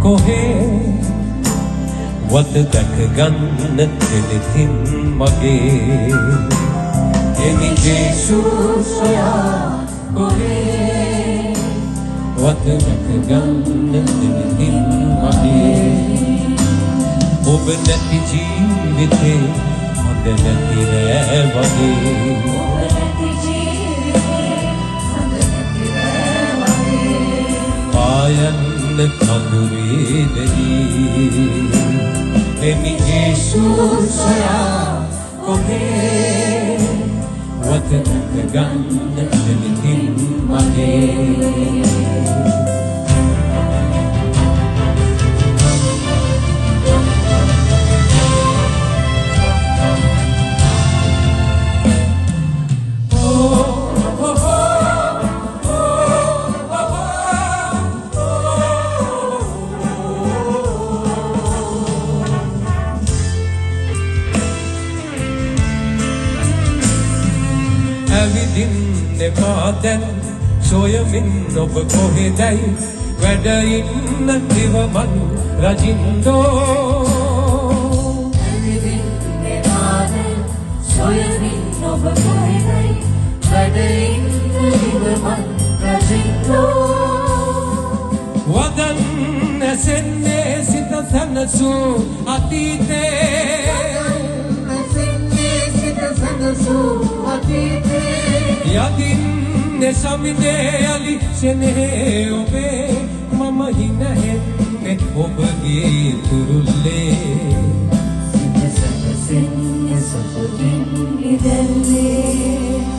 කොහේ වත දැක ගන්න දෙලෙතින් මගේ එනි ජේසුස් සොයා කොහේ වත දැක ගන්න දෙලෙතින් මගේ ඔබ නැති ජීවිතේ හොඳ නැති රෑ වගේ පායන්න කඳුරේ දෙයි එමි ජේසුස් සොයා කොහේ වත දැක ගන්න දෙලෙතින් මගේ ඇවිදින්නේ මාදැන් සොයමින් ඔබ කොහෙදයි වැඩ ඉන්න දිවමන් රජින්දෝ ඇවිදින්නේ මාදැන් සොයමින් ඔබ කොහෙදයි වැඩ ඉන්න දිවමන් රජින්දෝ වදන් නැසෙන්නේ සිත සනසූ අතීතේ යදින්නේ සමිදේ අලි සෙනෙහේ ඔබේ මම හිනහෙන්නේ ඔබගේ තුරුල්ලේ සිත සැනසෙන්නේ සතුටින් ඉදැල්ලේ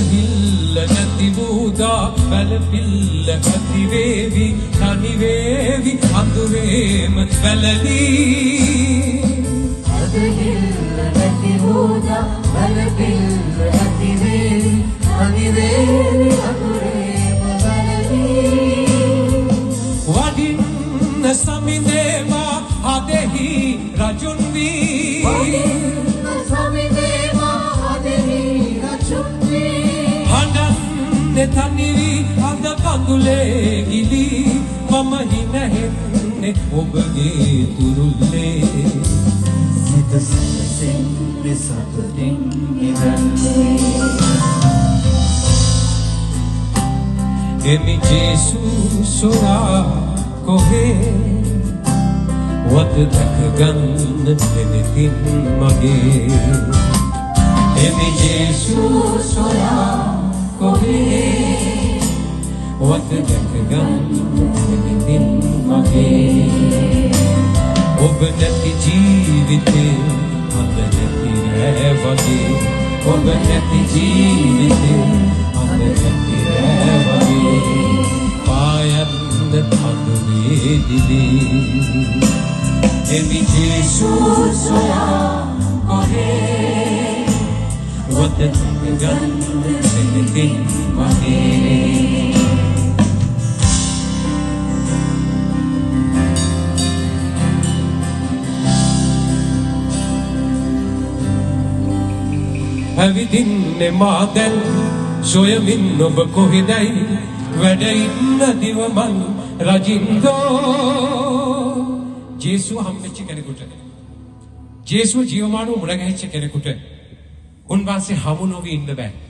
හිල්ල නැති වූදා වැලපිල්ල ඇති වේවි තනි වේවි අඳුරේම වැළලී අද හිල්ල නැති වූදා වැලපිල්ල ඇති වේවි තනි වේවි අඳුරේම වැළලී වඩින්න සමිදේවා අදෙහි රජුන් වී වඩින්න සමිදේවා අදෙහි රජුන් තනිවි අඳ කඳුලේ ගිලි මම හිනහෙන්නේ ඔබගේ තුරුල්ලේ සිත සැනසෙන්නේ සතුටින් ඉදැල්ලේ එමි ජේසුස් සොයා කොහේ වත දැක ගන්න දෙලෙතින් මගේ එමි ජේසුස් සොයා කොහේ වත දැක ගන්න දෙලෙතින් මගේ ඔබ නැති ජීවිතේ හොඳ නැති රෑ වගේ ඔබ නැති ජීවිතේ හොඳ නැති රෑ වගේ පායන්න කඳුරේ දිලී එමි ජේසුස් සොයා කොහේ වත දැක ගන්න දෙලෙතින් මගේ ඇවිදින්නේ මාදැන් සොයමින් ඔබ කොහෙදයි වැඩ ඉන්න දිවමන් රජින්දෝ ජේසුව හම්බෙච්ච කෙනෙකුට ජේසුව ජීවමානව මුණ ගැහිච්ච කෙනෙකුට උන්වහන්සේ හමු නොවී ඉන්න බෑ